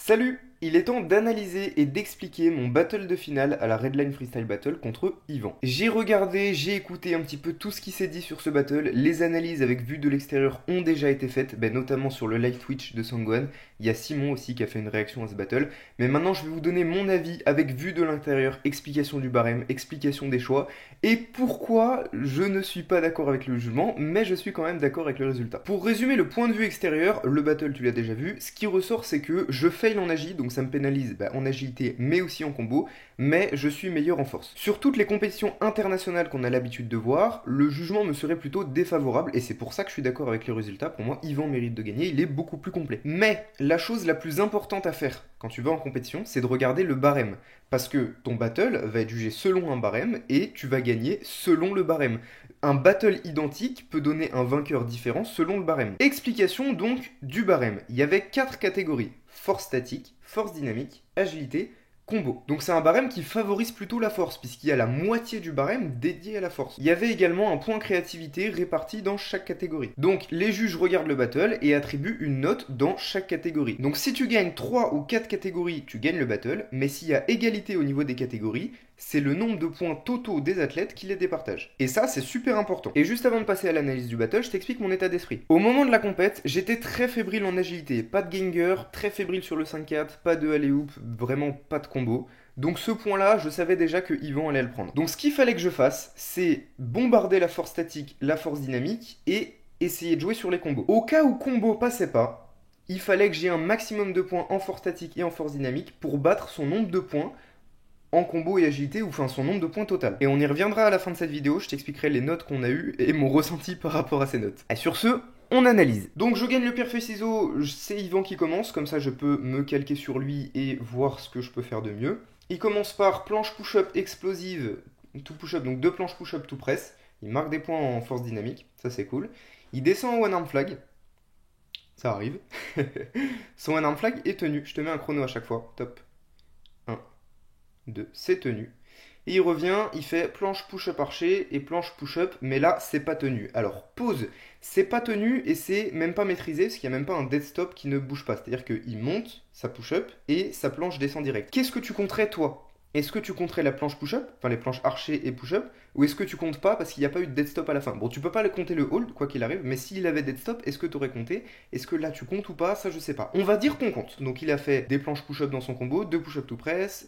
Salut! Il est temps d'analyser et d'expliquer mon battle de finale à la Redline Freestyle Battle contre Yvan. J'ai regardé, j'ai écouté un petit peu tout ce qui s'est dit sur ce battle, les analyses avec vue de l'extérieur ont déjà été faites, notamment sur le live Twitch de Sangwan. Il y a Simon aussi qui a fait une réaction à ce battle, mais maintenant je vais vous donner mon avis avec vue de l'intérieur, explication du barème, explication des choix, et pourquoi je ne suis pas d'accord avec le jugement, mais je suis quand même d'accord avec le résultat. Pour résumer le point de vue extérieur, le battle tu l'as déjà vu, ce qui ressort c'est que je fail en agi, donc ça me pénalise en agilité mais aussi en combo, mais je suis meilleur en force. Sur toutes les compétitions internationales qu'on a l'habitude de voir, le jugement me serait plutôt défavorable, et c'est pour ça que je suis d'accord avec les résultats. Pour moi, Yvan mérite de gagner, il est beaucoup plus complet. Mais la chose la plus importante à faire quand tu vas en compétition, c'est de regarder le barème. Parce que ton battle va être jugé selon un barème, et tu vas gagner selon le barème. Un battle identique peut donner un vainqueur différent selon le barème. Explication donc du barème. Il y avait 4 catégories. Force statique, force dynamique, agilité, combo. Donc c'est un barème qui favorise plutôt la force, puisqu'il y a la moitié du barème dédié à la force. Il y avait également un point créativité réparti dans chaque catégorie. Donc les juges regardent le battle et attribuent une note dans chaque catégorie. Donc si tu gagnes 3 ou 4 catégories, tu gagnes le battle, mais s'il y a égalité au niveau des catégories, c'est le nombre de points totaux des athlètes qui les départagent. Et ça, c'est super important. Et juste avant de passer à l'analyse du battle, je t'explique mon état d'esprit. Au moment de la compète, j'étais très fébrile en agilité. Pas de ganger, très fébrile sur le 5-4, pas de alley-oop, vraiment pas de combo. Donc ce point-là, je savais déjà que Yvan allait le prendre. Donc ce qu'il fallait que je fasse, c'est bombarder la force statique, la force dynamique et essayer de jouer sur les combos. Au cas où combo passait pas, il fallait que j'ai un maximum de points en force statique et en force dynamique pour battre son nombre de points en combo et agilité, ou enfin son nombre de points total. Et on y reviendra à la fin de cette vidéo, je t'expliquerai les notes qu'on a eues et mon ressenti par rapport à ces notes. Et sur ce, on analyse. Donc je gagne le pierre feuille ciseaux, c'est Yvan qui commence, comme ça je peux me calquer sur lui et voir ce que je peux faire de mieux. Il commence par planche push-up explosive, tout push-up, donc 2 planches push-up tout press. Il marque des points en force dynamique, ça c'est cool. Il descend en one arm flag, ça arrive. Son one arm flag est tenu, je te mets un chrono à chaque fois, top. 1, 2, c'est tenu. Et il revient, il fait planche push-up archer et planche push-up, mais là, c'est pas tenu. Alors, pause, c'est pas tenu et c'est même pas maîtrisé, parce qu'il n'y a même pas un dead stop qui ne bouge pas. C'est-à-dire qu'il monte sa push-up et sa planche descend direct. Qu'est-ce que tu compterais, toi? Est-ce que tu compterais la planche push-up, enfin les planches archer et push-up, ou est-ce que tu comptes pas parce qu'il n'y a pas eu de dead stop à la fin? Bon, tu peux pas le compter le hold, quoi qu'il arrive, mais s'il avait dead stop, est-ce que tu aurais compté? Est-ce que là tu comptes ou pas? Ça, je sais pas. On va dire qu'on compte. Donc il a fait des planches push-up dans son combo, 2 push-up to press,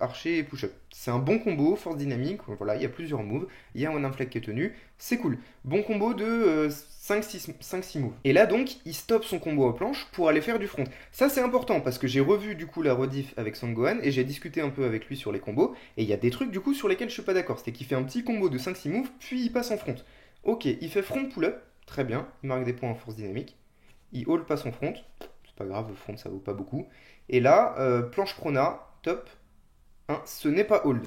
archer et push-up. C'est un bon combo, force dynamique, voilà, il y a plusieurs moves, il y a un one arm flag qui est tenu, c'est cool. Bon combo de 5-6 moves. Et là donc, il stoppe son combo aux planches pour aller faire du front. Ça c'est important parce que j'ai revu du coup la rediff avec Sanggohan et j'ai discuté un peu avec lui sur les combos et il y a des trucs du coup sur lesquels je suis pas d'accord. C'était qu'il fait un petit combo de 5-6 moves puis il passe en front. Ok, il fait front pull-up, très bien, il marque des points en force dynamique. Il haul pas son front, c'est pas grave, le front ça vaut pas beaucoup. Et là, planche prona, top, 1, ce n'est pas hold.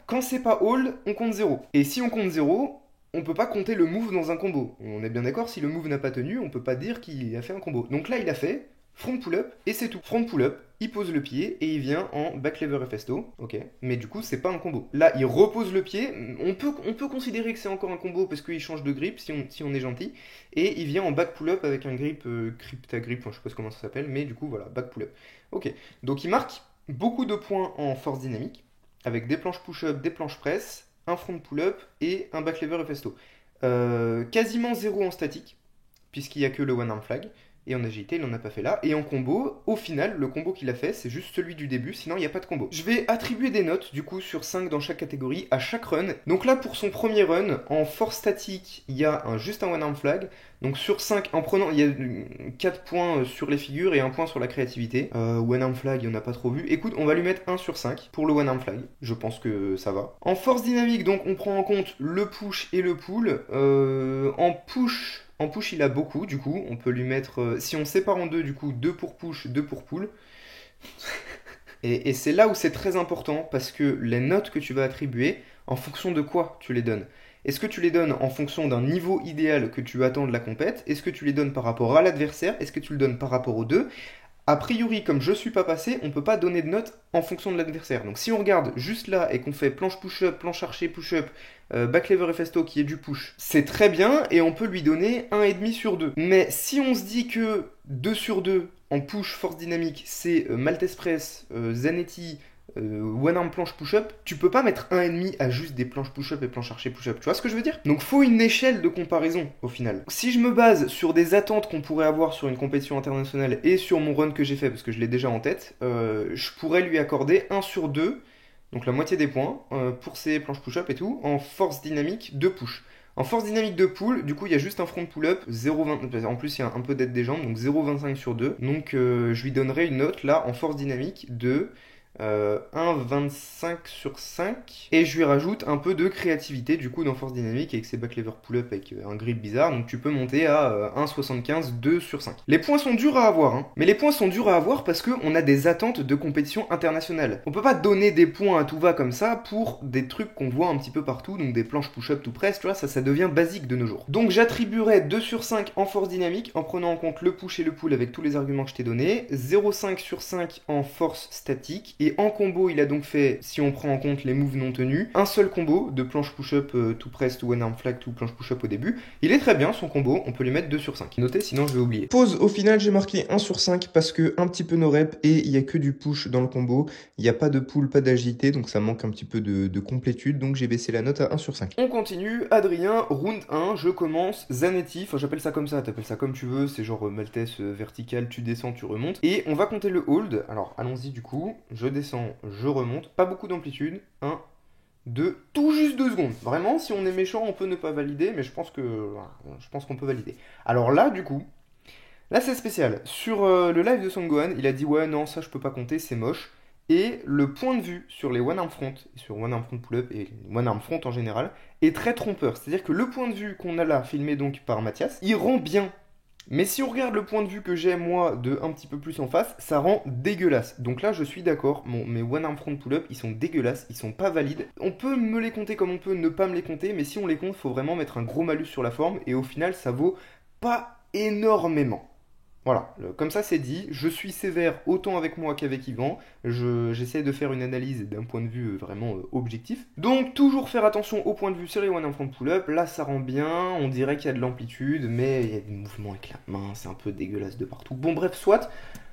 Quand c'est pas hold, on compte 0. Et si on compte 0, on peut pas compter le move dans un combo. On est bien d'accord, si le move n'a pas tenu, on peut pas dire qu'il a fait un combo. Donc là, il a fait front pull-up et c'est tout. Front pull-up, il pose le pied et il vient en back lever FSTO. Ok. Mais du coup, c'est pas un combo. Là, il repose le pied. On peut considérer que c'est encore un combo parce qu'il change de grip si on est gentil. Et il vient en back pull-up avec un grip crypta grip, enfin, je sais pas comment ça s'appelle, mais du coup, voilà, back pull-up. Ok. Donc il marque beaucoup de points en force dynamique avec des planches push-up, des planches press, un front pull-up et un back lever FSTO. Quasiment zéro en statique, puisqu'il n'y a que le one arm flag. Et en agilité, il n'en a pas fait là. Et en combo, au final, le combo qu'il a fait, c'est juste celui du début, sinon il n'y a pas de combo. Je vais attribuer des notes, du coup, sur 5 dans chaque catégorie, à chaque run. Donc là, pour son premier run, en force statique, il y a juste un one arm flag. Donc sur 5, en prenant, il y a 4 points sur les figures et 1 point sur la créativité. One arm flag, il n'y en a pas trop vu. Écoute, on va lui mettre 1 sur 5 pour le one arm flag. Je pense que ça va. En force dynamique, donc, on prend en compte le push et le pull. En push, il a beaucoup, du coup, on peut lui mettre, si on sépare en deux, du coup, 2 pour push, 2 pour pull. Et c'est là où c'est très important, parce que les notes que tu vas attribuer, en fonction de quoi tu les donnes? Est-ce que tu les donnes en fonction d'un niveau idéal que tu attends de la compète? Est-ce que tu les donnes par rapport à l'adversaire? Est-ce que tu le donnes par rapport aux deux? A priori, comme je suis pas passé, on peut pas donner de notes en fonction de l'adversaire. Donc si on regarde juste là et qu'on fait planche push-up, planche archer push-up, back lever FSTO qui est du push, c'est très bien et on peut lui donner 1,5 sur 2. Mais si on se dit que 2 sur 2, En push force dynamique, c'est Maltese Press, Zanetti, one arm planche push-up, tu peux pas mettre un ennemi à juste des planches push-up et planches archer push-up. Tu vois ce que je veux dire? Donc faut une échelle de comparaison au final. Si je me base sur des attentes qu'on pourrait avoir sur une compétition internationale et sur mon run que j'ai fait, parce que je l'ai déjà en tête, je pourrais lui accorder 1 sur 2, donc la moitié des points, pour ses planches push-up et tout, en force dynamique de push. En force dynamique de pull, du coup, il y a juste un front pull-up, 0,20. En plus, il y a un peu d'aide des jambes, donc 0,25 sur 2. Donc, je lui donnerai une note là en force dynamique de 1,25 sur 5. Et je lui rajoute un peu de créativité, du coup, dans force dynamique avec ses back lever pull-up avec un grip bizarre. Donc, tu peux monter à 1,75, 2 sur 5. Les points sont durs à avoir, hein. Mais les points sont durs à avoir parce qu'on a des attentes de compétition internationale. On peut pas donner des points à tout va comme ça pour des trucs qu'on voit un petit peu partout, donc des planches push-up tout press, tu vois, ça devient basique de nos jours. Donc j'attribuerai 2 sur 5 en force dynamique en prenant en compte le push et le pull avec tous les arguments que je t'ai donnés, 0,5 sur 5 en force statique, et en combo il a donc fait, si on prend en compte les moves non tenus, un seul combo de planche push-up tout press, tout one arm flag, tout planche push-up au début. Il est très bien son combo, on peut lui mettre 2 sur 5. Notez, sinon je vais oublier. Pause, au final j'ai marqué 1 sur 5 parce que un petit peu no rep et il y a que du push dans le combo, il n'y a pas de pull, pas d'agilité, donc ça manque un petit peu de complétude, donc j'ai baissé la note à 1 sur 5. On continue, Adrien, round 1, je commence, Zanetti, enfin j'appelle ça comme ça, t'appelles ça comme tu veux, c'est genre Maltese vertical, tu descends, tu remontes, et on va compter le hold, alors allons-y du coup, je descends, je remonte, pas beaucoup d'amplitude, 1, 2, tout juste 2 secondes, vraiment, si on est méchant, on peut ne pas valider, mais je pense qu'on peut valider. Alors là, du coup, là c'est spécial, sur le live de Son Gohan, il a dit ouais non ça je peux pas compter, c'est moche. Et le point de vue sur les one arm front, sur one arm front pull-up et one arm front en général, est très trompeur. C'est-à-dire que le point de vue qu'on a là, filmé donc par Mathias, il rend bien. Mais si on regarde le point de vue que j'ai moi de un petit peu plus en face, ça rend dégueulasse. Donc là je suis d'accord, mes one arm front pull-up ils sont dégueulasses, ils sont pas valides. On peut me les compter comme on peut ne pas me les compter, mais si on les compte, faut vraiment mettre un gros malus sur la forme et au final ça vaut pas énormément. Voilà, comme ça c'est dit, je suis sévère autant avec moi qu'avec Yvan, j'essaie de faire une analyse d'un point de vue vraiment objectif. Donc toujours faire attention au point de vue sur les one arm front pull-up, là ça rend bien, on dirait qu'il y a de l'amplitude, mais il y a des mouvements avec la main, c'est un peu dégueulasse de partout. Bon bref, soit,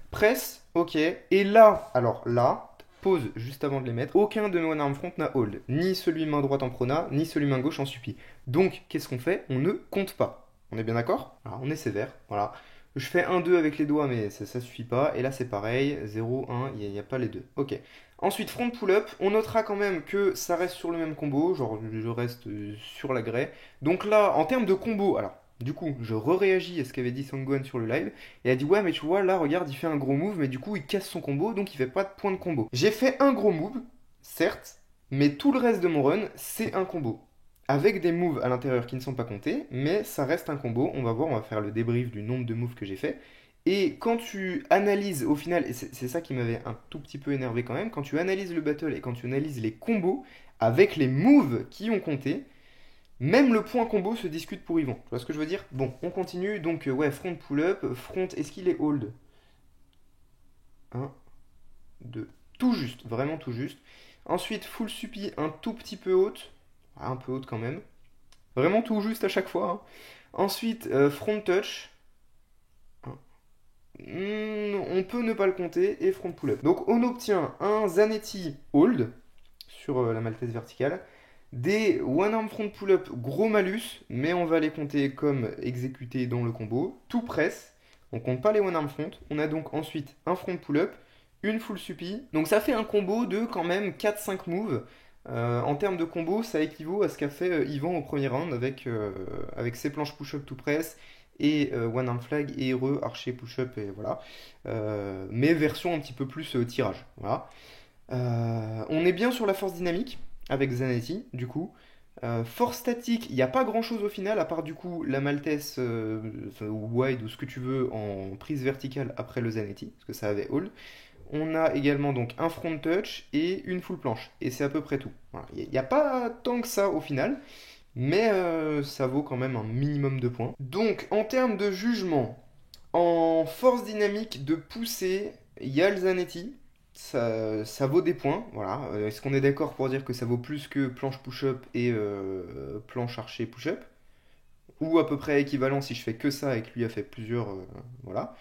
presse, ok, et là, alors là, pause juste avant de les mettre, aucun de mes one arm front n'a hold, ni celui main droite en prona, ni celui main gauche en suppi. Donc qu'est-ce qu'on fait? On ne compte pas. On est bien d'accord? Voilà, on est sévère, voilà. Je fais 1-2 avec les doigts, mais ça suffit pas. Et là, c'est pareil, 0, 1, il n'y a pas les deux. Ok. Ensuite, front pull-up, on notera quand même que ça reste sur le même combo, genre je reste sur la grès. Donc là, en termes de combo, alors, du coup, je réagis à ce qu'avait dit Songwan sur le live. Et elle a dit, ouais, mais tu vois, là, regarde, il fait un gros move, mais du coup, il casse son combo, donc il fait pas de point de combo. J'ai fait un gros move, certes, mais tout le reste de mon run, c'est un combo avec des moves à l'intérieur qui ne sont pas comptés, mais ça reste un combo. On va voir, on va faire le débrief du nombre de moves que j'ai fait. Et quand tu analyses au final, et c'est ça qui m'avait un tout petit peu énervé quand même, quand tu analyses le battle et quand tu analyses les combos avec les moves qui ont compté, même le point combo se discute pour Yvan. Tu vois ce que je veux dire? Bon, on continue. Donc, ouais, front pull-up, front, est-ce qu'il est hold? Un, 2, tout juste, vraiment tout juste. Ensuite, full suppi, un tout petit peu haute, un peu haute quand même. Vraiment tout juste à chaque fois, hein. Ensuite, front touch. On peut ne pas le compter. Et front pull-up. Donc on obtient un Zanetti hold sur la maltaise verticale. Des one arm front pull-up gros malus. Mais on va les compter comme exécutés dans le combo. Tout press. On compte pas les one arm front. On a donc ensuite un front pull-up. Une full suppi. Donc ça fait un combo de quand même 4-5 moves. En termes de combo, ça équivaut à ce qu'a fait Yvan au premier round avec ses planches push-up tout press et one arm flag et archer push-up et voilà. Mais version un petit peu plus tirage. Voilà. On est bien sur la force dynamique avec Zanetti du coup. Force statique, il n'y a pas grand chose au final à part du coup la Maltese wide ou ce que tu veux en prise verticale après le Zanetti parce que ça avait hold. On a également donc un front touch et une full planche. Et c'est à peu près tout. Voilà. Il n'y a pas tant que ça au final, mais ça vaut quand même un minimum de points. Donc en termes de jugement, en force dynamique de poussée, il y a le Zanetti. Ça vaut des points, voilà. Est-ce qu'on est d'accord pour dire que ça vaut plus que planche push-up et planche archer push-up? Ou à peu près équivalent si je fais que ça et que lui a fait plusieurs, voilà.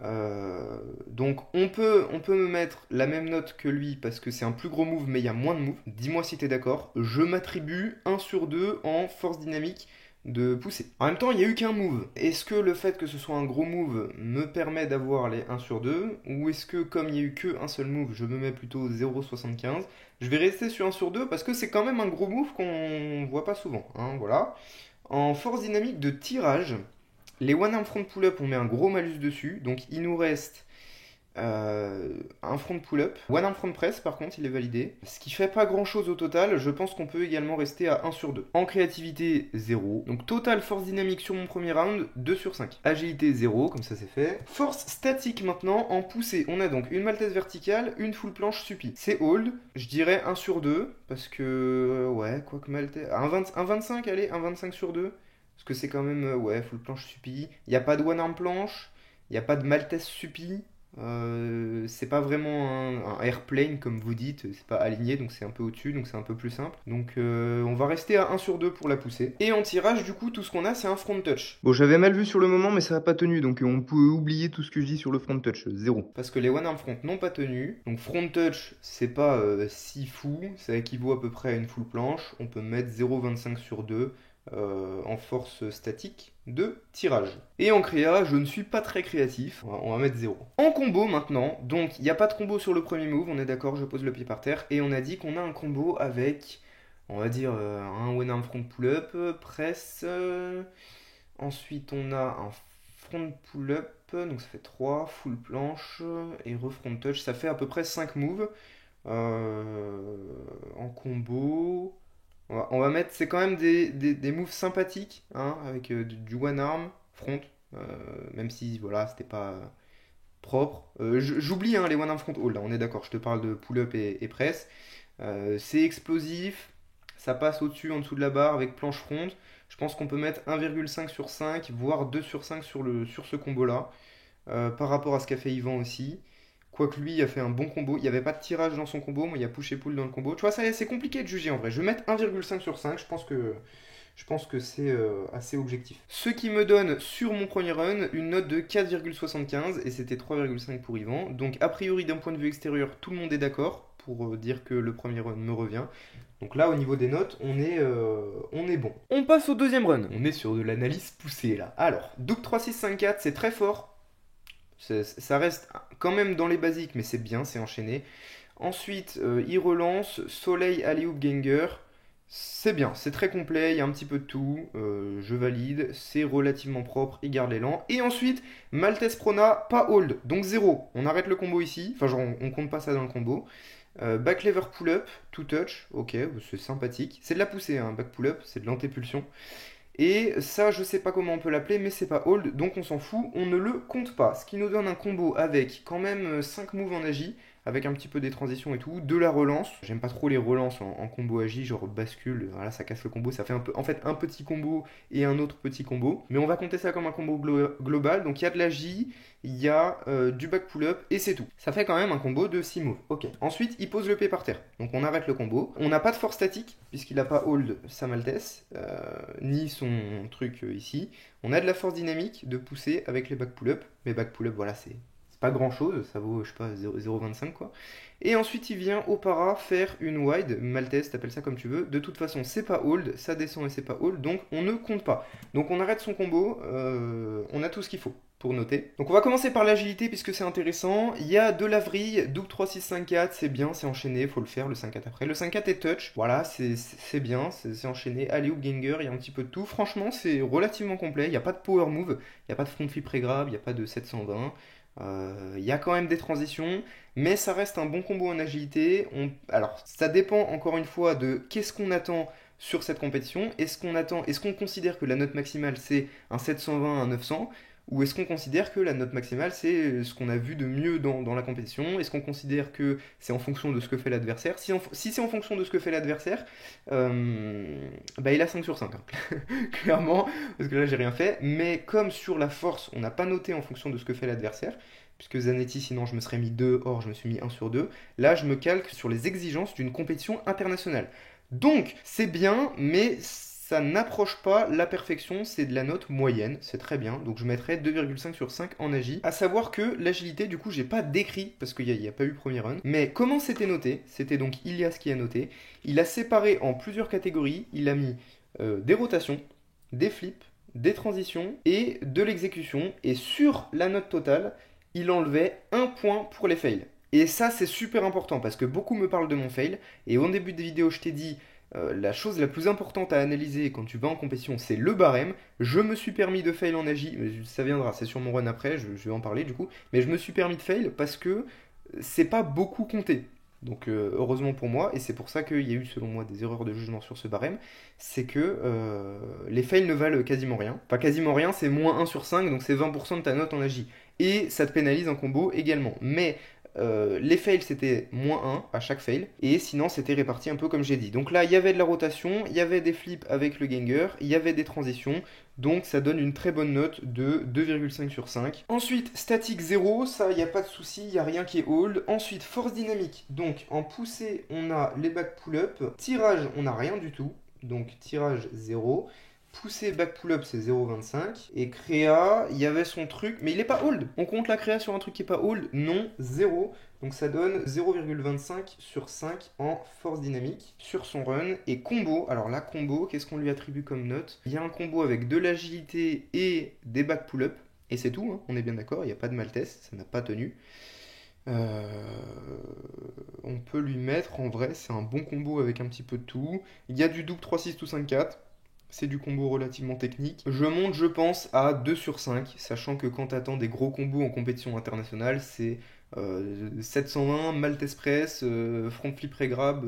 Donc on peut me mettre la même note que lui parce que c'est un plus gros move mais il y a moins de moves. Dis-moi si t'es d'accord. Je m'attribue 1 sur 2 en force dynamique de pousser. En même temps, il n'y a eu qu'un move. Est-ce que le fait que ce soit un gros move me permet d'avoir les 1 sur 2 ou est-ce que comme il n'y a eu qu'un seul move, je me mets plutôt 0,75? Je vais rester sur 1 sur 2 parce que c'est quand même un gros move qu'on voit pas souvent, hein, voilà. En force dynamique de tirage, les one arm front pull-up, on met un gros malus dessus. Donc il nous reste un front pull-up. One arm front press, par contre, il est validé. Ce qui fait pas grand-chose au total. Je pense qu'on peut également rester à 1 sur 2. En créativité, 0. Donc total force dynamique sur mon premier round, 2 sur 5. Agilité, 0, comme ça c'est fait. Force statique maintenant, en poussée. On a donc une maltaise verticale, une full planche suppi. C'est hold, je dirais 1 sur 2. Parce que, ouais, quoi que maltaise... Un 25, allez, un 25 sur 2. Parce que c'est quand même, ouais, full planche suppi. Il n'y a pas de one arm planche, il n'y a pas de maltaise suppi. C'est pas vraiment un airplane comme vous dites, c'est pas aligné donc c'est un peu au-dessus donc c'est un peu plus simple. Donc on va rester à 1 sur 2 pour la pousser. Et en tirage du coup tout ce qu'on a c'est un front touch. Bon j'avais mal vu sur le moment mais ça n'a pas tenu donc on peut oublier tout ce que je dis sur le front touch, 0. Parce que les one arm front n'ont pas tenu. Donc front touch c'est pas si fou, ça équivaut à peu près à une full planche. On peut mettre 0,25 sur 2. En force statique de tirage. Et en créa, je ne suis pas très créatif, on va mettre 0. En combo maintenant, donc il n'y a pas de combo sur le premier move, on est d'accord, je pose le pied par terre, et on a dit qu'on a un combo avec, on va dire, un one arm front pull-up, press, ensuite on a un front pull-up, donc ça fait 3, full planche, et refront touch, ça fait à peu près 5 moves. En combo... On va mettre, c'est quand même des moves sympathiques, hein, avec du one arm, front, euh, même si voilà, c'était pas propre. J'oublie hein, les one arm front hold, là, on est d'accord, je te parle de pull-up et press. C'est explosif, ça passe au-dessus, en dessous de la barre avec planche front. Je pense qu'on peut mettre 1,5 sur 5, voire 2 sur 5 sur ce combo-là, par rapport à ce qu'a fait Yvan aussi. Quoique lui a fait un bon combo, il n'y avait pas de tirage dans son combo, moi il y a push et pull dans le combo. Tu vois, c'est compliqué de juger en vrai. Je vais mettre 1,5 sur 5, je pense que c'est assez objectif. Ce qui me donne sur mon premier run une note de 4,75 et c'était 3,5 pour Yvan. Donc a priori d'un point de vue extérieur, tout le monde est d'accord pour dire que le premier run me revient. Donc là au niveau des notes, on est bon. On passe au deuxième run. On est sur de l'analyse poussée là. Alors, Duke 3-6-5-4, c'est très fort. Ça reste quand même dans les basiques, mais c'est bien, c'est enchaîné. Ensuite, il relance, Soleil, Alley-oop, Ganger. C'est bien, c'est très complet, il y a un petit peu de tout. Je valide, c'est relativement propre, il garde l'élan. Et ensuite, Maltese Prona, pas hold, donc 0. On arrête le combo ici, enfin genre on compte pas ça dans le combo. Back lever pull-up, two touch, ok, c'est sympathique. C'est de la poussée, hein, back pull-up, c'est de l'antépulsion. Et ça, je sais pas comment on peut l'appeler, mais c'est pas hold, donc on s'en fout, on ne le compte pas. Ce qui nous donne un combo avec quand même 5 moves en agi, avec un petit peu des transitions et tout, de la relance. J'aime pas trop les relances en combo agi, genre bascule, voilà, ça casse le combo, ça fait un peu, en fait un petit combo et un autre petit combo. Mais on va compter ça comme un combo global, donc il y a de l'agi, il y a du back pull-up et c'est tout. Ça fait quand même un combo de 6 moves. Ok. Ensuite, il pose le pied par terre. Donc on arrête le combo. On n'a pas de force statique, puisqu'il n'a pas hold sa maltese, ni son truc ici. On a de la force dynamique de pousser avec les back pull-up. Mais back pull-up, voilà, c'est pas grand chose. Ça vaut, je sais pas, 0,25 quoi. Et ensuite, il vient au para faire une wide, maltese, t'appelles ça comme tu veux. De toute façon, c'est pas hold, ça descend et c'est pas hold, donc on ne compte pas. Donc on arrête son combo, on a tout ce qu'il faut pour noter. Donc on va commencer par l'agilité puisque c'est intéressant. Il y a de la vrille, double 3, 6, 5, 4, c'est bien, c'est enchaîné, faut le faire, le 5, 4 après. Le 5, 4 est touch, voilà, c'est bien, c'est enchaîné. Alley-oop, Ganger, il y a un petit peu de tout. Franchement, c'est relativement complet, il n'y a pas de power move, il n'y a pas de front flip pré-grab, il n'y a pas de 720. Il y a quand même des transitions, mais ça reste un bon combo en agilité. Alors, ça dépend encore une fois de qu'est-ce qu'on attend sur cette compétition. Est-ce qu'on considère que la note maximale c'est un 720, un 900, ou est-ce qu'on considère que la note maximale c'est ce qu'on a vu de mieux dans la compétition? Est-ce qu'on considère que c'est en fonction de ce que fait l'adversaire? Si c'est en fonction de ce que fait l'adversaire, bah il a 5 sur 5, hein. Clairement, parce que là j'ai rien fait. Mais comme sur la force, on n'a pas noté en fonction de ce que fait l'adversaire, puisque Zanetti, sinon je me serais mis 2, or je me suis mis 1 sur 2. Là, je me calque sur les exigences d'une compétition internationale. Donc, c'est bien, mais ça n'approche pas la perfection, c'est de la note moyenne, c'est très bien, donc je mettrais 2,5 sur 5 en agi. À savoir que l'agilité, du coup, j'ai pas décrit, parce qu'il n'y a pas eu premier run, mais comment c'était noté, c'était donc Ilias qui a noté, il a séparé en plusieurs catégories, il a mis des rotations, des flips, des transitions et de l'exécution, et sur la note totale, il enlevait un point pour les fails. Et ça, c'est super important, parce que beaucoup me parlent de mon fail, et au début de vidéo, je t'ai dit, la chose la plus importante à analyser quand tu vas en compétition, c'est le barème. Je me suis permis de fail en agi, mais ça viendra, c'est sur mon run après, je vais en parler du coup. Mais je me suis permis de fail parce que c'est pas beaucoup compté. Donc heureusement pour moi, et c'est pour ça qu'il y a eu selon moi des erreurs de jugement sur ce barème, c'est que les fails ne valent quasiment rien. Enfin quasiment rien, c'est moins 1 sur 5, donc c'est 20% de ta note en agi. Et ça te pénalise en combo également. Mais les fails c'était moins 1 à chaque fail, et sinon c'était réparti un peu comme j'ai dit. Donc là il y avait de la rotation, il y avait des flips avec le ganger, il y avait des transitions, donc ça donne une très bonne note de 2,5 sur 5. Ensuite statique 0, ça il n'y a pas de souci, il n'y a rien qui est hold. Ensuite force dynamique, donc en poussée on a les back pull-up, tirage on n'a rien du tout, donc tirage 0. Poussée back pull-up c'est 0,25. Et créa, il y avait son truc, mais il n'est pas hold. On compte la créa sur un truc qui n'est pas hold? Non, 0. Donc ça donne 0,25 sur 5 en force dynamique sur son run. Et combo, alors la combo, qu'est-ce qu'on lui attribue comme note? Il y a un combo avec de l'agilité et des back pull-up. Et c'est tout, hein, on est bien d'accord, il n'y a pas de maltest, ça n'a pas tenu. On peut lui mettre, en vrai, c'est un bon combo avec un petit peu de tout. Il y a du double 3-6 tout 5-4. C'est du combo relativement technique. Je monte, je pense, à 2 sur 5, sachant que quand t'attends des gros combos en compétition internationale, c'est 720, Maltese Press, front flip grab,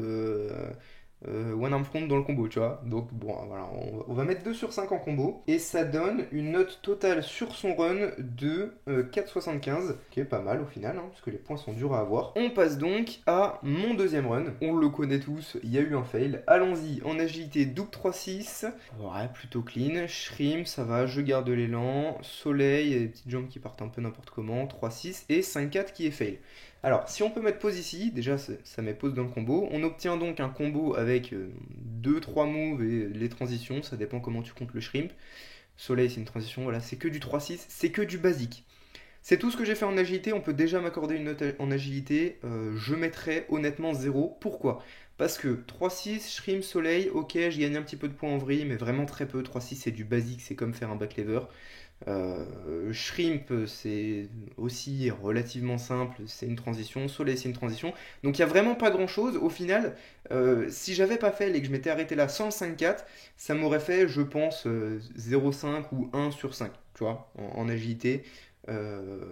one arm front dans le combo, tu vois. Donc bon, voilà, on va mettre 2 sur 5 en combo, et ça donne une note totale sur son run de 4,75, qui est pas mal au final, hein, parce que les points sont durs à avoir. On passe donc à mon deuxième run. On le connaît tous, il y a eu un fail. Allons-y, en agilité, double 3-6. Ouais, plutôt clean. Shrimp, ça va, je garde l'élan. Soleil, il y a des petites jambes qui partent un peu n'importe comment. 3-6 et 5-4 qui est fail. Alors, si on peut mettre pause ici, déjà ça met pause dans le combo. On obtient donc un combo avec 2-3 moves et les transitions, ça dépend comment tu comptes le shrimp. Soleil, c'est une transition, voilà, c'est que du 3-6, c'est que du basique. C'est tout ce que j'ai fait en agilité, on peut déjà m'accorder une note en agilité, je mettrais honnêtement 0. Pourquoi? Parce que 3-6, shrimp, soleil, ok, je gagne un petit peu de points en vrille, mais vraiment très peu. 3-6 c'est du basique, c'est comme faire un back lever. Shrimp, c'est aussi relativement simple, c'est une transition. Soleil, c'est une transition. Donc il n'y a vraiment pas grand chose. Au final, si j'avais pas fait et que je m'étais arrêté là sans le 5-4, ça m'aurait fait, je pense, 0,5 ou 1 sur 5, tu vois, en agilité. Euh,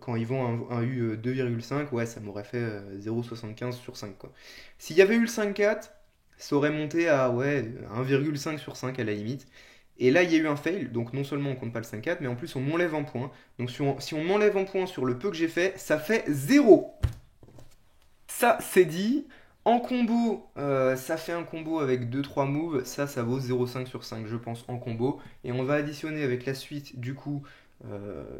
Quand ils vont un U 2,5, ouais, ça m'aurait fait 0,75 sur 5, quoi. S'il y avait eu le 5,4, ça aurait monté à ouais, 1,5 sur 5 à la limite. Et là, il y a eu un fail, donc non seulement on compte pas le 5,4, mais en plus on m'enlève un point. Donc si on m'enlève un point sur le peu que j'ai fait, ça fait 0. Ça, c'est dit. En combo, ça fait un combo avec 2-3 moves. Ça vaut 0,5 sur 5, je pense, en combo. Et on va additionner avec la suite, du coup.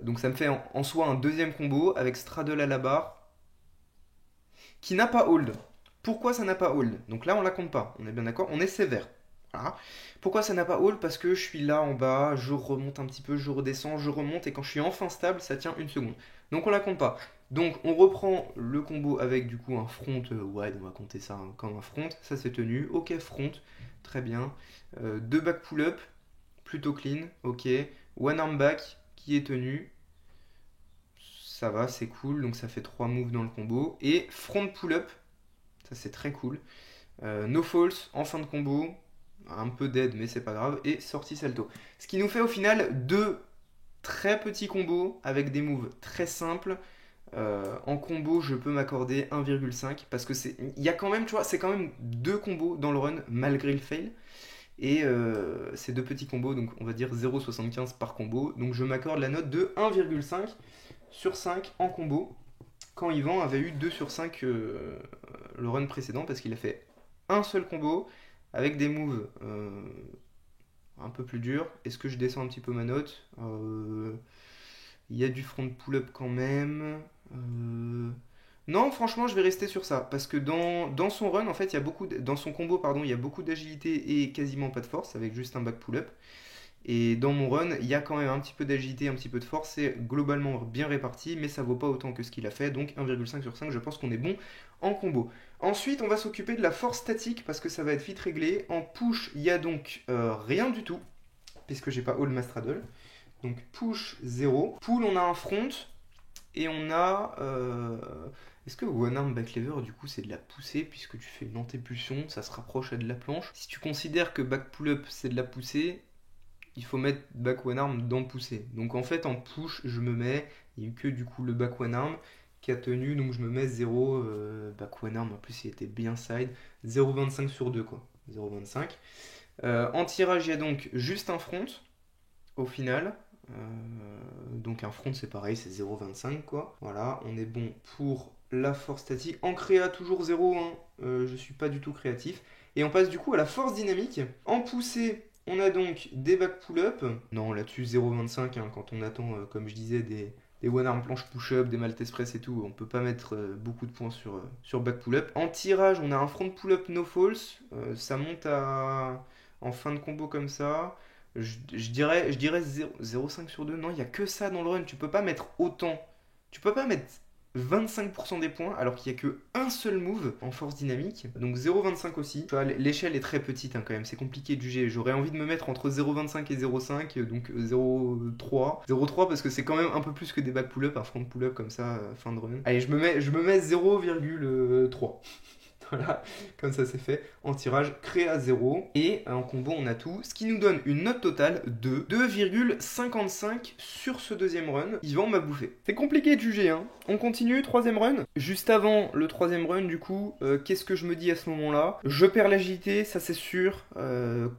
Donc ça me fait en soi un deuxième combo avec straddle à la barre qui n'a pas hold. Pourquoi ça n'a pas hold? Donc là, on la compte pas. On est bien d'accord? On est sévère. Voilà. Pourquoi ça n'a pas hold? Parce que je suis là en bas, je remonte un petit peu, je redescends, je remonte, et quand je suis enfin stable, ça tient une seconde. Donc on la compte pas. Donc on reprend le combo avec du coup un front wide, on va compter ça comme un front, ça c'est tenu. Ok, front, très bien. Deux back pull-up, plutôt clean, ok. One arm back qui est tenu, ça va, c'est cool, donc ça fait 3 moves dans le combo. Et front pull-up, ça c'est très cool. No false en fin de combo, un peu dead mais c'est pas grave, et sortie salto. Ce qui nous fait au final deux très petits combos avec des moves très simples. En combo, je peux m'accorder 1,5 parce que il y a quand même, tu vois, c'est quand même deux combos dans le run malgré le fail. Et c'est deux petits combos, donc on va dire 0,75 par combo. Donc je m'accorde la note de 1,5 sur 5 en combo. Quand Yvan avait eu 2 sur 5 le run précédent parce qu'il a fait un seul combo avec des moves un peu plus durs. Est-ce que je descends un petit peu ma note? Il y a du front pull-up quand même. Non, franchement, je vais rester sur ça. Parce que dans son run, en fait, il y a beaucoup dans son combo, pardon, il y a beaucoup d'agilité et quasiment pas de force, avec juste un back pull-up. Et dans mon run, il y a quand même un petit peu d'agilité, un petit peu de force. C'est globalement bien réparti, mais ça vaut pas autant que ce qu'il a fait. Donc 1,5 sur 5, je pense qu'on est bon en combo. Ensuite, on va s'occuper de la force statique, parce que ça va être vite réglé. En push, il y a donc rien du tout, puisque j'ai pas all Mastradle. Donc push 0. Pull, on a un front. Et on a. Est-ce que one arm back lever, du coup, c'est de la poussée, puisque tu fais une antépulsion, ça se rapproche à de la planche. Si tu considères que back pull-up c'est de la poussée, il faut mettre back one arm dans poussée. Donc en fait, en push, je me mets. Il n'y a eu que du coup le back one arm qui a tenu, donc je me mets 0 back one arm. En plus, il était bien side. 0,25 sur 2, quoi. 0,25. En tirage, il y a donc juste un front au final. Donc un front c'est pareil, c'est 0,25 quoi. Voilà, on est bon pour la force statique. En créa toujours 0, hein. Je suis pas du tout créatif. Et on passe du coup à la force dynamique. En poussée, on a donc des back pull-up. Non, là-dessus 0,25 hein, quand on attend, comme je disais, des one arm planche push-up, des maltese press et tout. On peut pas mettre beaucoup de points sur back pull-up. En tirage, on a un front pull-up no false. Ça monte en fin de combo comme ça. Je dirais 0,5 sur 2. Non, il n'y a que ça dans le run. Tu peux pas mettre autant. Tu peux pas mettre 25% des points alors qu'il n'y a que un seul move en force dynamique. Donc 0,25 aussi. Tu vois, l'échelle est très petite hein, quand même. C'est compliqué de juger. J'aurais envie de me mettre entre 0,25 et 0,5. Donc 0,3. 0,3 parce que c'est quand même un peu plus que des back pull-up. Un front pull-up comme ça, fin de run. Allez, je me mets 0,3. Voilà, comme ça c'est fait. En tirage, créa 0. Et en combo, on a tout. Ce qui nous donne une note totale de 2,55 sur ce deuxième run. Yvan m'a bouffé. C'est compliqué de juger, hein. On continue, troisième run. Juste avant le troisième run, du coup, qu'est-ce que je me dis à ce moment-là? Je perds l'agilité, ça c'est sûr.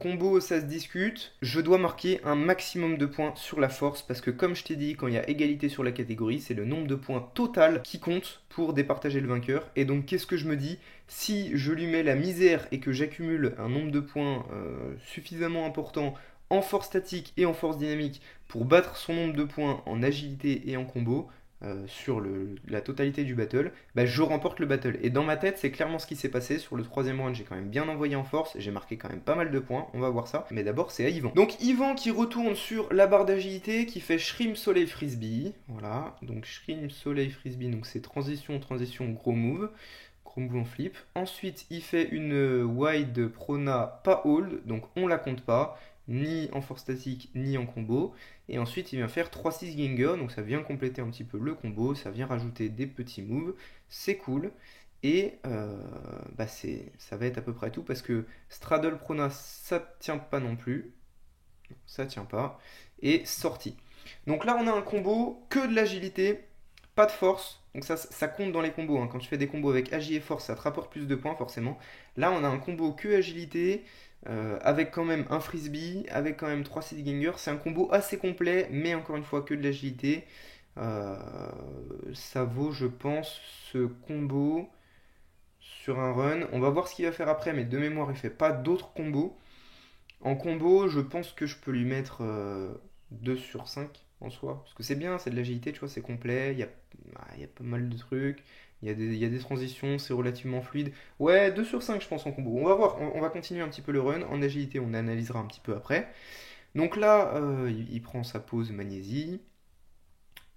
Combo, ça se discute. Je dois marquer un maximum de points sur la force. Parce que comme je t'ai dit, quand il y a égalité sur la catégorie, c'est le nombre de points total qui compte pour départager le vainqueur. Et donc, qu'est-ce que je me dis? Si je lui mets la misère et que j'accumule un nombre de points suffisamment important en force statique et en force dynamique pour battre son nombre de points en agilité et en combo sur la totalité du battle, bah, je remporte le battle. Et dans ma tête, c'est clairement ce qui s'est passé. Sur le troisième round, j'ai quand même bien envoyé en force, j'ai marqué quand même pas mal de points, on va voir ça. Mais d'abord, c'est à Yvan. Donc Yvan qui retourne sur la barre d'agilité, qui fait Shrimp Soleil Frisbee. Voilà, donc Shrimp Soleil Frisbee, donc c'est transition, transition, gros move en flip. Ensuite, il fait une wide prona pas hold, donc on la compte pas, ni en force statique, ni en combo. Et ensuite, il vient faire 3-6 Ginger, donc ça vient compléter un petit peu le combo, ça vient rajouter des petits moves, c'est cool. Et ça va être à peu près tout, parce que straddle prona, ça tient pas non plus. Ça tient pas. Et sortie. Donc là, on a un combo que de l'agilité, pas de force. Donc ça compte dans les combos, hein. Quand tu fais des combos avec agi et force, ça te rapporte plus de points forcément. Là, on a un combo que agilité, avec quand même un frisbee, avec quand même 3 seed gangers. C'est un combo assez complet, mais encore une fois que de l'agilité. Ça vaut, je pense, ce combo sur un run. On va voir ce qu'il va faire après, mais de mémoire, il fait pas d'autres combos. En combo, je pense que je peux lui mettre 2 sur 5 en soi. Parce que c'est bien, c'est de l'agilité, tu vois, c'est complet, il y a pas mal de trucs, il y a des transitions, c'est relativement fluide. Ouais, 2 sur 5 je pense en combo. On va voir, on va continuer un petit peu le run. En agilité, on analysera un petit peu après. Donc là, il prend sa pause magnésie,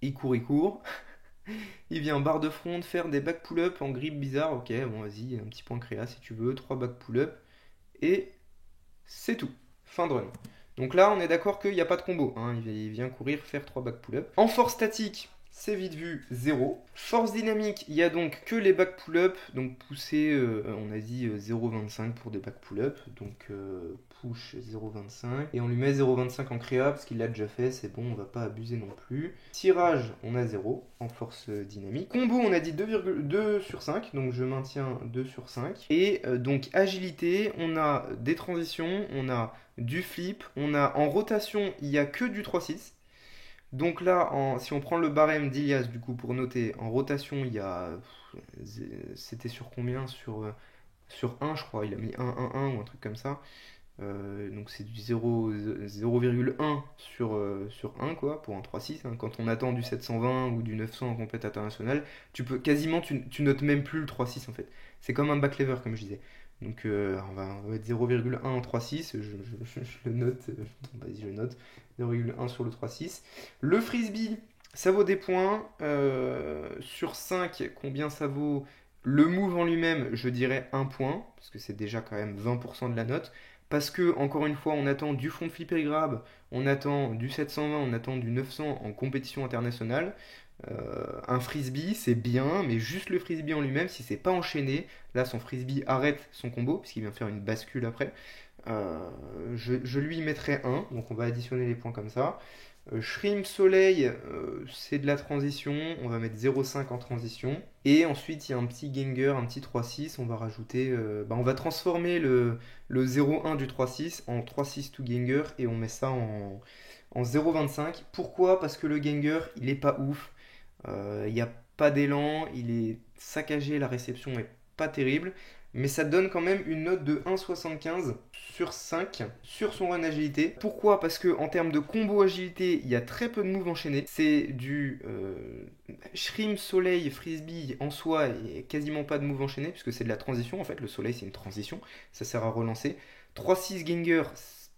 il court, il court. Il vient en barre de front faire des back pull-up en grip bizarre. Ok, bon vas-y, un petit point créa si tu veux, 3 back pull-up. Et c'est tout. Fin de run. Donc là, on est d'accord qu'il n'y a pas de combo, hein. Il vient courir, faire 3 back pull-up. En force statique, c'est vite vu 0. Force dynamique, il n'y a donc que les back pull-up. Donc pousser, on a dit 0,25 pour des back pull-up. Donc push 0,25. Et on lui met 0,25 en créa parce qu'il l'a déjà fait. C'est bon, on va pas abuser non plus. Tirage, on a 0 en force dynamique. Combo, on a dit 2,2 sur 5. Donc je maintiens 2 sur 5. Et donc agilité, on a des transitions, on a du flip, on a en rotation, il n'y a que du 3-6. Donc là, si on prend le barème d'Ilias, du coup, pour noter, en rotation, il y a. C'était sur combien sur 1, je crois. Il a mis 1, 1, 1 ou un truc comme ça. Donc c'est du 0,1 sur 1 quoi, pour un 3-6, hein. Quand on attend du 720 ou du 900 en compète internationale, tu notes même plus le 3-6 en fait. C'est comme un back lever comme je disais. Donc on va mettre 0,1 en 3-6, je le note, vas-y je le note, 0,1 sur le 3-6. Le frisbee, ça vaut des points. Sur 5, combien ça vaut? Le move en lui-même, je dirais 1 point, parce que c'est déjà quand même 20% de la note. Parce que, encore une fois, on attend du front flipper grab, on attend du 720, on attend du 900 en compétition internationale. Un frisbee, c'est bien, mais juste le frisbee en lui-même, si c'est pas enchaîné, là son frisbee arrête son combo, puisqu'il vient faire une bascule après. Euh, je lui mettrai 1, donc on va additionner les points comme ça. Shrimp Soleil, c'est de la transition, on va mettre 0,5 en transition. Et ensuite, il y a un petit Ganger, un petit 3-6, on va rajouter, on va transformer le 0,1 du 3-6 en 3-6 to Ganger et on met ça en 0,25. Pourquoi? Parce que le Ganger, il est pas ouf, il n'y a pas d'élan, il est saccagé, la réception est pas terrible. Mais ça donne quand même une note de 1,75 sur 5 sur son run agilité. Pourquoi? Parce que en termes de combo agilité, il y a très peu de moves enchaînés. C'est du shrimp, soleil, frisbee en soi, il n'y a quasiment pas de moves enchaînés puisque c'est de la transition. En fait, le soleil c'est une transition, ça sert à relancer. 3-6 Ganger,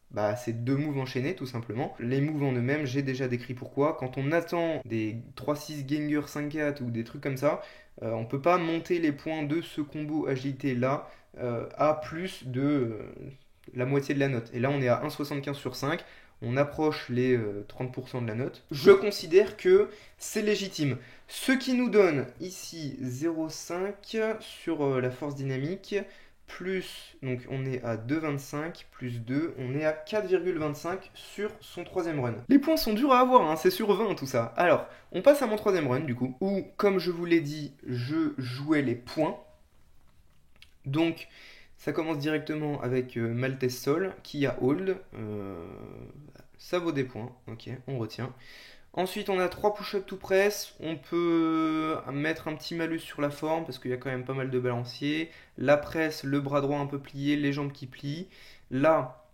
bah, c'est deux moves enchaînés tout simplement. Les moves en eux-mêmes, j'ai déjà décrit pourquoi. Quand on attend des 3-6 Ganger 5-4 ou des trucs comme ça, on peut pas monter les points de ce combo agilité là à plus de la moitié de la note. Et là on est à 1,75 sur 5, on approche les 30% de la note. Je considère que c'est légitime. Ce qui nous donne ici 0,5 sur la force dynamique, plus, donc on est à 2,25, plus 2, on est à 4,25 sur son troisième run. Les points sont durs à avoir, hein, c'est sur 20 tout ça. Alors, on passe à mon troisième run du coup, où, comme je vous l'ai dit, je jouais les points. Donc, ça commence directement avec Maltese Sol, qui a hold. Ça vaut des points, ok, on retient. Ensuite, on a 3 push-up to press. On peut mettre un petit malus sur la forme parce qu'il y a quand même pas mal de balanciers. La presse, le bras droit un peu plié, les jambes qui plient. Là,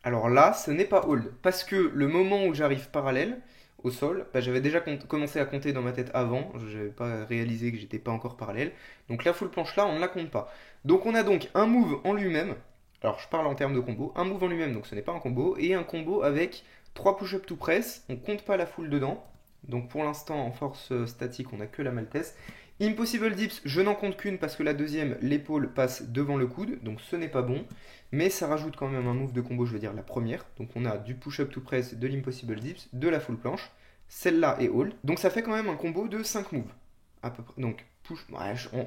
alors là, ce n'est pas hold. Parce que le moment où j'arrive parallèle au sol, bah, j'avais déjà commencé à compter dans ma tête avant. Je n'avais pas réalisé que j'étais pas encore parallèle. Donc la full planche là, on ne la compte pas. Donc on a donc un move en lui-même. Alors je parle en termes de combo. Un move en lui-même, donc ce n'est pas un combo. Et un combo avec 3 push-up to press, on compte pas la full dedans. Donc pour l'instant, en force statique, on n'a que la Maltese. Impossible dips, je n'en compte qu'une parce que la deuxième, l'épaule passe devant le coude, donc ce n'est pas bon. Mais ça rajoute quand même un move de combo, je veux dire la première. Donc on a du push-up to press, de l'impossible dips, de la full planche. Celle-là est hold. Donc ça fait quand même un combo de 5 moves. À peu près. Donc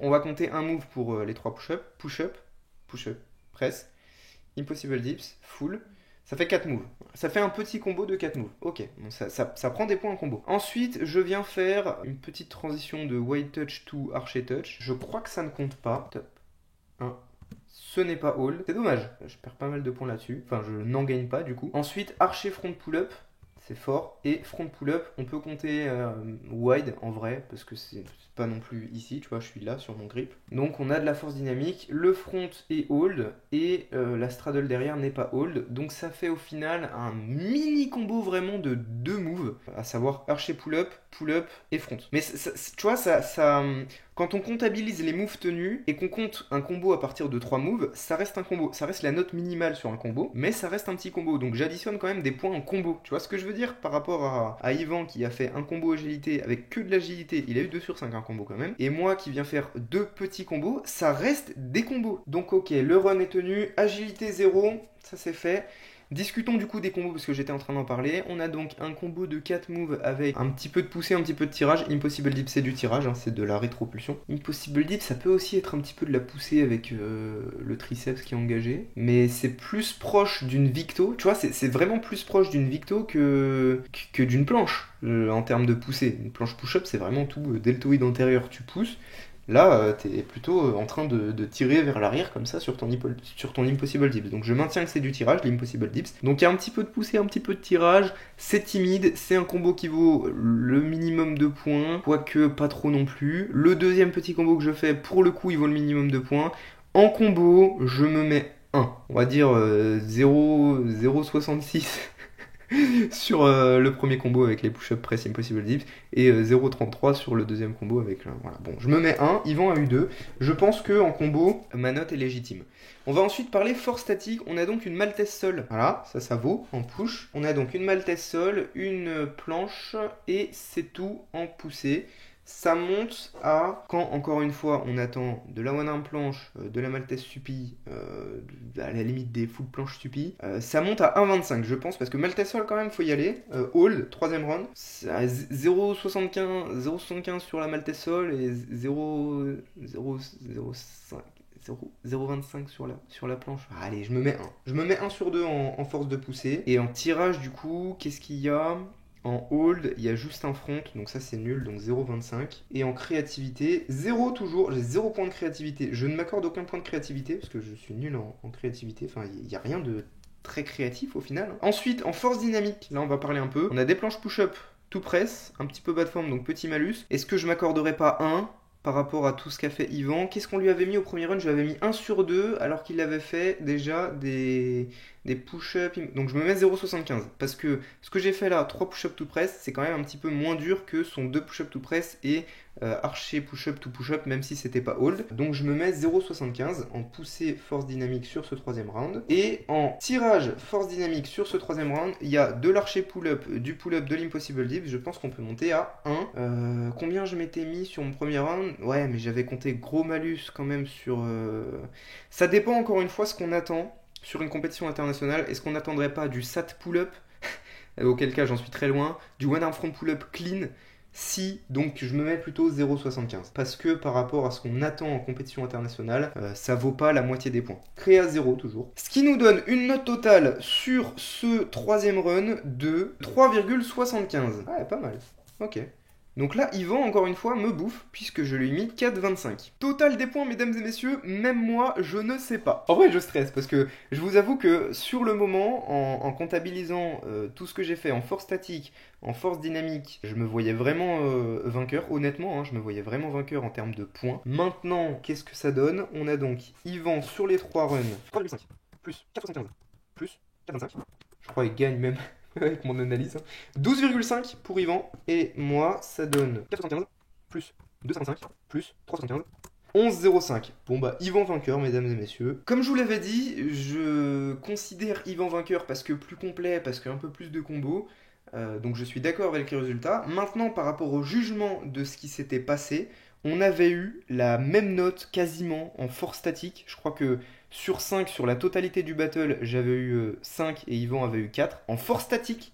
on va compter un move pour les 3 push-up. Push-up, push-up, press, impossible dips, full. Ça fait 4 moves. Ça fait un petit combo de 4 moves. Ok, donc ça prend des points en combo. Ensuite, je viens faire une petite transition de white touch to archer touch. Je crois que ça ne compte pas. Top. 1. Ce n'est pas all. C'est dommage. Je perds pas mal de points là-dessus. Enfin, je n'en gagne pas du coup. Ensuite, archer front pull-up. C'est fort. Et front pull-up, on peut compter wide en vrai, parce que c'est pas non plus ici, tu vois, je suis là sur mon grip. Donc on a de la force dynamique, le front est hold, et la straddle derrière n'est pas hold. Donc ça fait au final un mini combo vraiment de 2 moves, à savoir archer pull-up et front. Mais tu vois, quand on comptabilise les moves tenus et qu'on compte un combo à partir de 3 moves, ça reste un combo. Ça reste la note minimale sur un combo, mais ça reste un petit combo. Donc j'additionne quand même des points en combo. Tu vois ce que je veux dire par rapport à Yvan qui a fait un combo agilité avec que de l'agilité. Il a eu 2 sur 5 un combo quand même. Et moi qui viens faire 2 petits combos, ça reste des combos. Donc ok, le run est tenu, agilité 0, ça c'est fait. Discutons du coup des combos parce que j'étais en train d'en parler. On a donc un combo de 4 moves avec un petit peu de poussée, un petit peu de tirage. Impossible Dip c'est du tirage, hein, c'est de la rétropulsion. Impossible Dip ça peut aussi être un petit peu de la poussée avec le triceps qui est engagé. Mais c'est plus proche d'une Victo. Tu vois, c'est vraiment plus proche d'une Victo que d'une planche en termes de poussée. Une planche push-up c'est vraiment tout deltoïde antérieur, tu pousses. Là, tu es plutôt en train de tirer vers l'arrière comme ça sur ton Impossible Dips. Donc je maintiens que c'est du tirage, l'Impossible Dips. Donc il y a un petit peu de poussée, un petit peu de tirage. C'est timide, c'est un combo qui vaut le minimum de points, quoique pas trop non plus. Le deuxième petit combo que je fais, pour le coup, il vaut le minimum de points. En combo, je me mets 1. On va dire 0,66 sur le premier combo avec les push-up press impossible dips et 0,33 sur le deuxième combo avec voilà. Bon, je me mets 1, Yvan a eu 2. Je pense que en combo, ma note est légitime. On va ensuite parler force statique. On a donc une maltaise sol. Voilà, ça vaut en push. On a donc une maltaise sol, une planche et c'est tout en poussée. Ça monte à, quand encore une fois on attend de la one arm planche, de la maltaise suppi, à la limite des full planches suppi, ça monte à 1,25 je pense, parce que maltaise sol quand même faut y aller. Hold, troisième round, 0,75 sur la maltaise sol et 0,25 sur la planche. Allez, je me mets 1. Je me mets 1 sur 2 en force de poussée. Et en tirage du coup, qu'est-ce qu'il y a ? En hold, il y a juste un front, donc ça c'est nul, donc 0,25. Et en créativité, 0 toujours, j'ai 0 point de créativité. Je ne m'accorde aucun point de créativité, parce que je suis nul en créativité. Enfin, il n'y a rien de très créatif au final. Ensuite, en force dynamique, là on va parler un peu. On a des planches push-up, tout press, un petit peu bas de forme, donc petit malus. Est-ce que je m'accorderais pas 1 par rapport à tout ce qu'a fait Yvan? Qu'est-ce qu'on lui avait mis au premier run? Je lui avais mis 1 sur 2, alors qu'il avait fait déjà des push-ups. Donc je me mets 0,75. Parce que ce que j'ai fait là, 3 push-up to press, c'est quand même un petit peu moins dur que son 2 push-up to press et archer push-up to push-up, même si c'était pas hold. Donc je me mets 0,75 en poussée force dynamique sur ce troisième round. Et en tirage force dynamique sur ce troisième round, il y a de l'archer pull-up, du pull-up, de l'impossible dip. Je pense qu'on peut monter à 1. Combien je m'étais mis sur mon premier round? Ouais, mais j'avais compté gros malus quand même sur... Ça dépend encore une fois ce qu'on attend sur une compétition internationale. Est-ce qu'on n'attendrait pas du SAT pull-up auquel cas j'en suis très loin, du one arm front pull-up clean? Si, donc je me mets plutôt 0,75. Parce que par rapport à ce qu'on attend en compétition internationale, ça vaut pas la moitié des points. Créa 0 toujours. Ce qui nous donne une note totale sur ce troisième run de 3,75. Ouais, pas mal. Ok. Donc là, Yvan, encore une fois, me bouffe, puisque je lui ai mis 4,25. Total des points, mesdames et messieurs, même moi, je ne sais pas. En vrai, je stresse, parce que je vous avoue que sur le moment, en comptabilisant tout ce que j'ai fait en force statique, en force dynamique, je me voyais vraiment vainqueur. Honnêtement, hein, je me voyais vraiment vainqueur en termes de points. Maintenant, qu'est-ce que ça donne? On a donc Yvan sur les 3 runs, 3,5, plus 4,75, plus 4,25. Je crois qu'il gagne même... avec mon analyse. 12,5 pour Yvan. Et moi, ça donne 4,75 plus 2,55 plus 3,75. 11,05. Bon bah, Yvan vainqueur, mesdames et messieurs. Comme je vous l'avais dit, je considère Yvan vainqueur parce que plus complet, parce qu'un peu plus de combos. Donc je suis d'accord avec les résultats. Maintenant, par rapport au jugement de ce qui s'était passé, on avait eu la même note quasiment en force statique. Je crois que sur 5, sur la totalité du battle, j'avais eu 5 et Yvan avait eu 4. En force statique,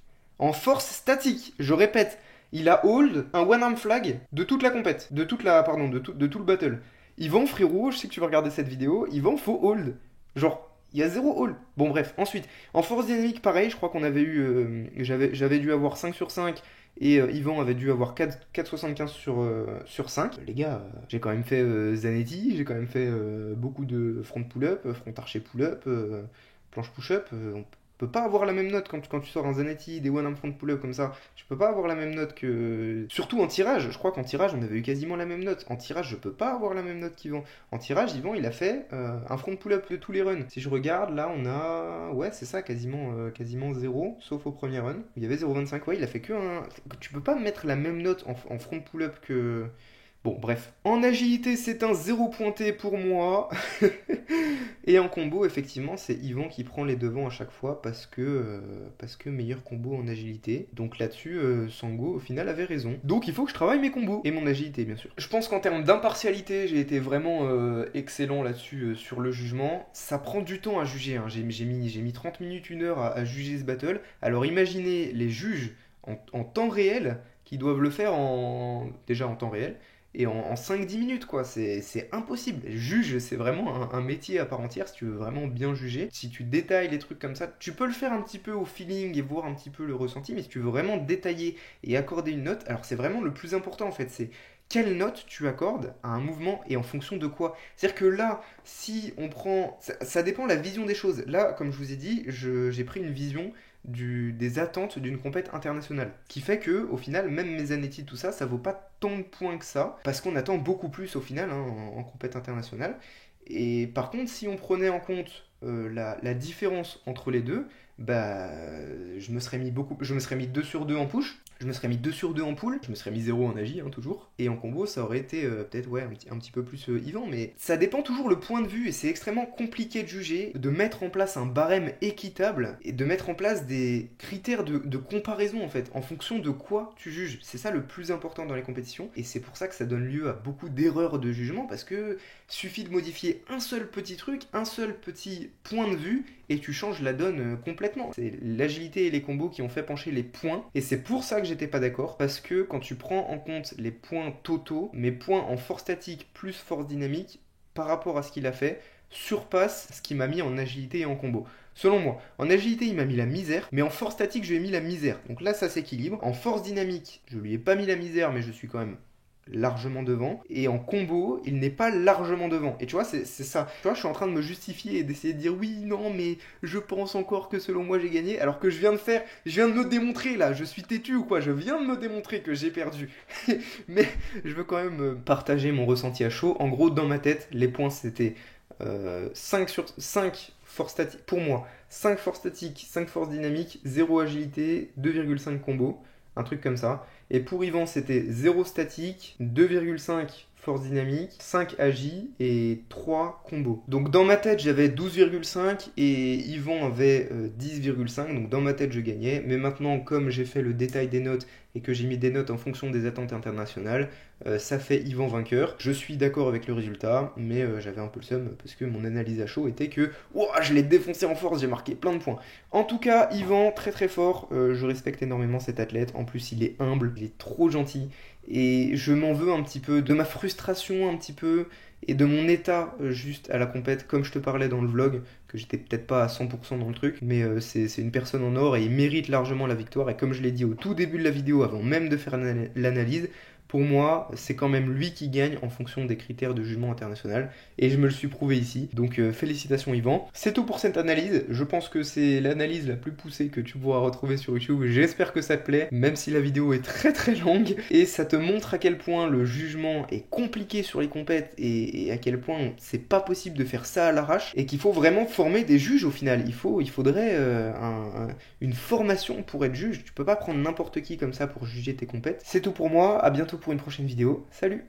je répète, il a hold un one arm flag de toute la compète, de tout le battle. Yvan, frérot, je sais que tu vas regarder cette vidéo, Yvan, faut hold. Genre, il y a 0 hold. Bon bref, ensuite, en force dynamique, pareil, je crois qu'on avait eu... j'avais dû avoir 5 sur 5 et Yvan avait dû avoir 4,75 sur 5. Les gars, j'ai quand même fait Zanetti, j'ai quand même fait beaucoup de front pull-up, front archer pull-up, planche push-up. On peut pas avoir la même note quand tu sors un Zanetti, des one arm front pull-up comme ça. Je peux pas avoir la même note que... Surtout en tirage, je crois qu'en tirage on avait eu quasiment la même note. En tirage je peux pas avoir la même note qu'Yvan. En tirage Yvan il a fait un front pull-up de tous les runs. Si je regarde là on a... Ouais c'est ça, quasiment 0, sauf au premier run. Il y avait 0,25, ouais il a fait que un... Tu peux pas mettre la même note en front pull-up que... Bon, bref. En agilité, c'est un 0 pointé pour moi. Et en combo, effectivement, c'est Yvan qui prend les devants à chaque fois parce que meilleur combo en agilité. Donc là-dessus, Sango, au final, avait raison. Donc il faut que je travaille mes combos. Et mon agilité, bien sûr. Je pense qu'en termes d'impartialité, j'ai été vraiment excellent là-dessus sur le jugement. Ça prend du temps à juger. Hein. J'ai mis 30 minutes, 1 heure à juger ce battle. Alors imaginez les juges en temps réel qui doivent le faire déjà en temps réel. Et en 5-10 minutes, quoi, c'est impossible. Juge, c'est vraiment un métier à part entière si tu veux vraiment bien juger. Si tu détailles les trucs comme ça, tu peux le faire un petit peu au feeling et voir un petit peu le ressenti, mais si tu veux vraiment détailler et accorder une note, alors c'est vraiment le plus important en fait, c'est quelle note tu accordes à un mouvement et en fonction de quoi. C'est-à-dire que là, si on prend... Ça dépend de la vision des choses. Là, comme je vous ai dit, j'ai pris une vision des attentes d'une compète internationale. Qui fait que, au final, même mes Zanetti, tout ça, ça vaut pas tant de points que ça, parce qu'on attend beaucoup plus au final hein, en compète internationale. Et par contre, si on prenait en compte la différence entre les deux, bah, je me serais mis 2 sur 2 en push, je me serais mis 2 sur 2 en pull, je me serais mis 0 en agi, hein, toujours. Et en combo, ça aurait été peut-être ouais, un petit peu plus Yvan, mais ça dépend toujours le point de vue et c'est extrêmement compliqué de juger, de mettre en place un barème équitable et de mettre en place des critères de comparaison en fait, en fonction de quoi tu juges. C'est ça le plus important dans les compétitions et c'est pour ça que ça donne lieu à beaucoup d'erreurs de jugement parce que suffit de modifier un seul petit truc, un seul petit point de vue et tu changes la donne complètement. C'est l'agilité et les combos qui ont fait pencher les points et c'est pour ça que j'étais pas d'accord parce que quand tu prends en compte les points totaux, mes points en force statique plus force dynamique par rapport à ce qu'il a fait surpasse ce qu'il m'a mis en agilité et en combo. Selon moi, en agilité il m'a mis la misère, mais en force statique je lui ai mis la misère. Donc là ça s'équilibre. En force dynamique, je lui ai pas mis la misère mais je suis quand même largement devant et en combo il n'est pas largement devant et tu vois c'est ça, tu vois je suis en train de me justifier et d'essayer de dire oui non mais je pense encore que selon moi j'ai gagné alors que je viens de me démontrer là, je suis têtu ou quoi, je viens de me démontrer que j'ai perdu mais je veux quand même partager mon ressenti à chaud. En gros dans ma tête les points c'était 5 sur 5 force statique pour moi, 5 force statique, 5 force dynamique, 0 agilité, 2,5 combo, un truc comme ça. Et pour Yvan, c'était 0 statique, 2,5 force dynamique, 5 agi et 3 combos. Donc dans ma tête, j'avais 12,5 et Yvan avait 10,5. Donc dans ma tête, je gagnais. Mais maintenant, comme j'ai fait le détail des notes et que j'ai mis des notes en fonction des attentes internationales, ça fait Yvan vainqueur. Je suis d'accord avec le résultat, mais j'avais un peu le seum parce que mon analyse à chaud était que je l'ai défoncé en force, j'ai marqué plein de points. En tout cas, Yvan, très très fort. Je respecte énormément cet athlète. En plus, il est humble, il est trop gentil. Et je m'en veux un petit peu de ma frustration un petit peu et de mon état juste à la compète comme je te parlais dans le vlog que j'étais peut-être pas à 100% dans le truc mais c'est une personne en or et il mérite largement la victoire et comme je l'ai dit au tout début de la vidéo avant même de faire l'analyse, pour moi, c'est quand même lui qui gagne en fonction des critères de jugement international. Et je me le suis prouvé ici. Donc félicitations Yvan. C'est tout pour cette analyse. Je pense que c'est l'analyse la plus poussée que tu pourras retrouver sur YouTube. J'espère que ça te plaît, même si la vidéo est très très longue. Et ça te montre à quel point le jugement est compliqué sur les compètes et à quel point c'est pas possible de faire ça à l'arrache. Et qu'il faut vraiment former des juges au final. Il faudrait une formation pour être juge. Tu peux pas prendre n'importe qui comme ça pour juger tes compètes. C'est tout pour moi. À bientôt pour une prochaine vidéo. Salut!